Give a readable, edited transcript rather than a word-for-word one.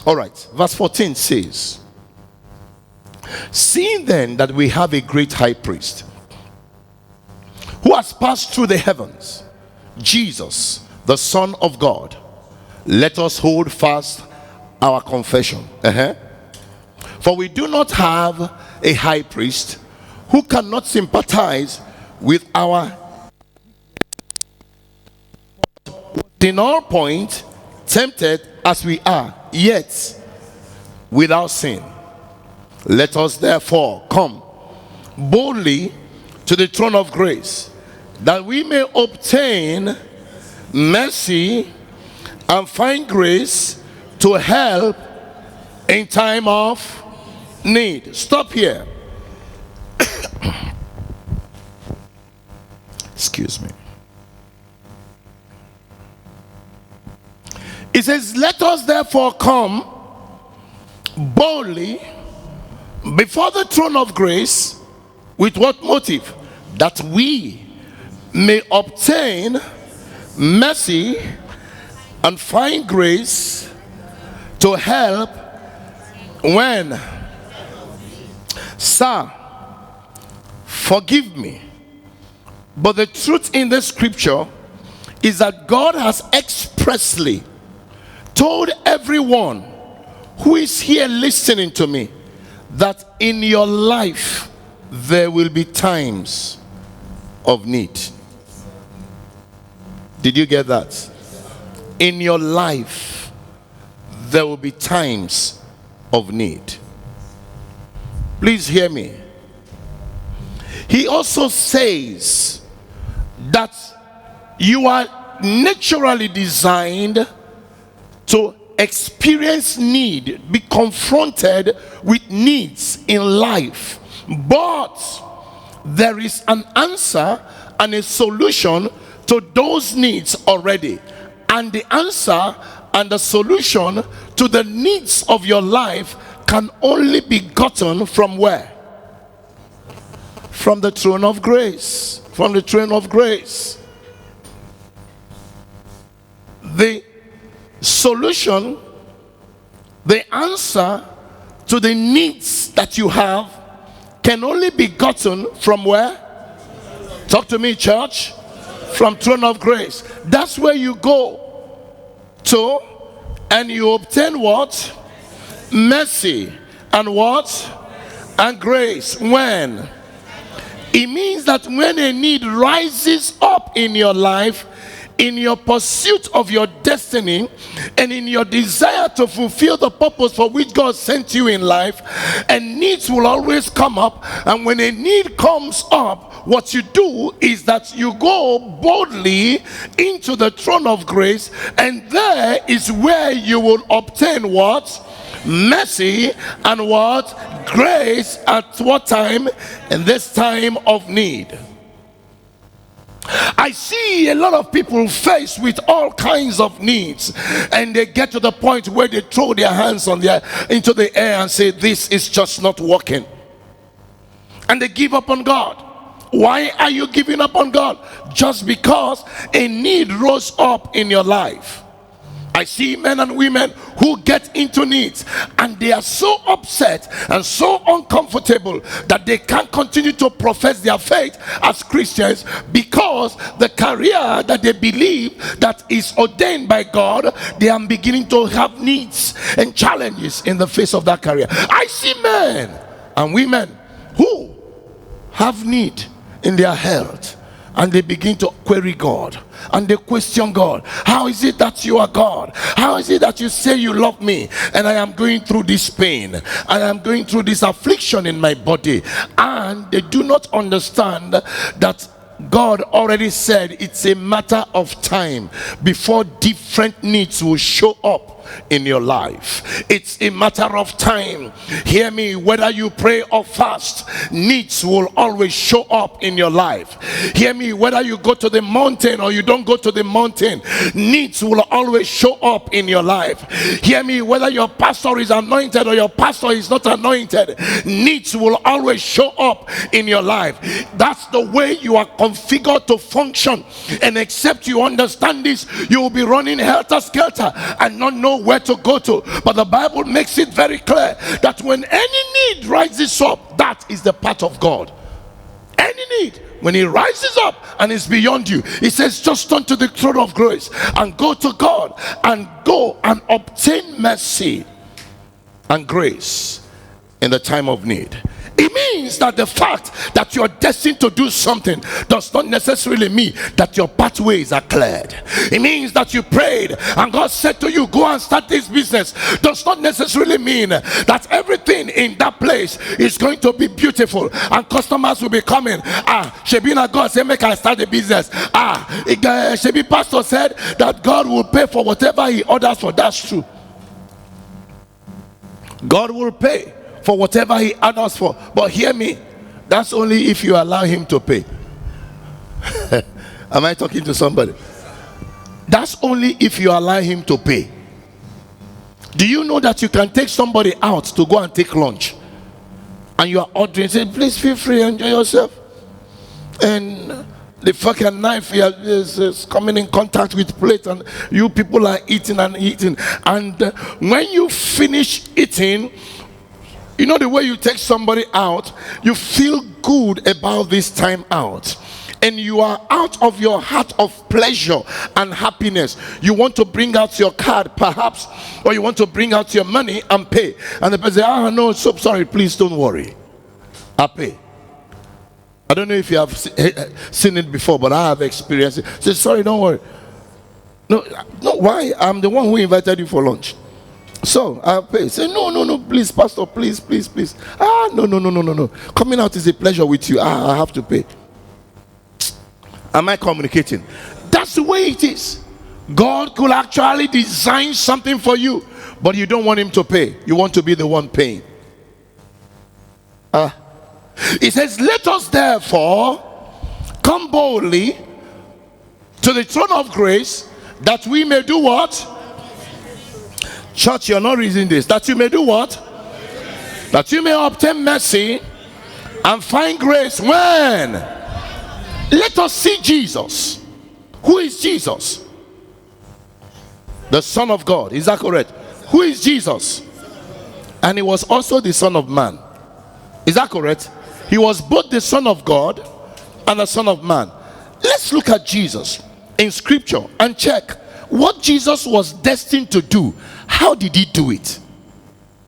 All right, verse 14 says, seeing then that we have a great high priest who has passed through the heavens, Jesus, the Son of God, let us hold fast our confession. For we do not have a high priest who cannot sympathize with our in all point tempted as we are, yet without sin. Let us therefore come boldly to the throne of grace, that we may obtain mercy and find grace to help in time of need. Stop here. Excuse me. It says, let us therefore come boldly before the throne of grace. With what motive? That we may obtain mercy and find grace to help when. Sir, forgive me, but the truth in the scripture is that God has expressly told everyone who is here listening to me that in your life there will be times of need. Did you get that? In your life there will be times of need. Please hear me. He also says that you are naturally designed to experience need, be confronted with needs in life, but there is an answer and a solution to those needs already. And the answer and the solution to the needs of your life can only be gotten from where? From the throne of grace. From the throne of grace. The solution, the answer to the needs that you have can only be gotten from where? Talk to me, church. From throne of grace. That's where you go to, and you obtain what? Mercy. And what? And grace. When? It means that when a need rises up in your life, in your pursuit of your destiny, and in your desire to fulfill the purpose for which God sent you in life, and needs will always come up. And when a need comes up, what you do is that you go boldly into the throne of grace, and there is where you will obtain what? Mercy and what? Grace. At what time? In this time of need. I see a lot of people faced with all kinds of needs, and they get to the point where they throw their hands into the air and say, this is just not working, and they give up on God. Why are you giving up on God? Just because a need rose up in your life. I see men and women who get into needs, and they are so upset and so uncomfortable that they can't continue to profess their faith as Christians, because the career that they believe that is ordained by God, they are beginning to have needs and challenges in the face of that career. I see men and women who have need in their health, and they begin to query God, and they question God. How is it that you are God? How is it that you say you love me, and I am going through this pain, I am going through this affliction in my body? And they do not understand that God already said it's a matter of time before different needs will show up in your life. It's a matter of time. Hear me, whether you pray or fast, needs will always show up in your life. Hear me, whether you go to the mountain or you don't go to the mountain, needs will always show up in your life. Hear me, whether your pastor is anointed or your pastor is not anointed, needs will always show up in your life. That's the way you are configured to function, and except you understand this, you will be running helter-skelter and not know where to go to. But the Bible makes it very clear that when any need rises up, that is the path of God. Any need, when it rises up and is beyond you, it says just turn to the throne of grace and go to God and go and obtain mercy and grace in the time of need. It means that the fact that you are destined to do something does not necessarily mean that your pathways are cleared. It means that you prayed and God said to you, go and start this business, does not necessarily mean that everything in that place is going to be beautiful and customers will be coming. Shebina God said, make I start the business. Shebi pastor said that God will pay for whatever he orders for. That's true. God will pay for whatever he orders for, but hear me, that's only if you allow him to pay. Am I talking to somebody? That's only if you allow him to pay. Do you know that you can take somebody out to go and take lunch and you are ordering, say please feel free, enjoy yourself, and the fucking knife is coming in contact with plate and you people are eating and eating, and when you finish eating, you know the way you take somebody out, you feel good about this time out. And you are out of your heart of pleasure and happiness. You want to bring out your card perhaps, or you want to bring out your money and pay. And the person says, no, so sorry, please don't worry, I'll pay. I don't know if you have seen it before, but I have experienced it. Say, sorry, don't worry. No, why? I'm the one who invited you for lunch. So I'll pay. Say, no, please, pastor, please. No. Coming out is a pleasure with you. I have to pay. Am I communicating? That's the way it is. God could actually design something for you, but you don't want him to pay. You want to be the one paying. It says, let us therefore come boldly to the throne of grace, that we may do what? Church, you're not reading this. That you may do what? That you may obtain mercy and find grace when? Let us see Jesus. Who is Jesus? The Son of God. Is that correct? Who is Jesus? And he was also the Son of Man. Is that correct? He was both the Son of God and the Son of Man. Let's look at Jesus in scripture and check what Jesus was destined to do. How did he do it?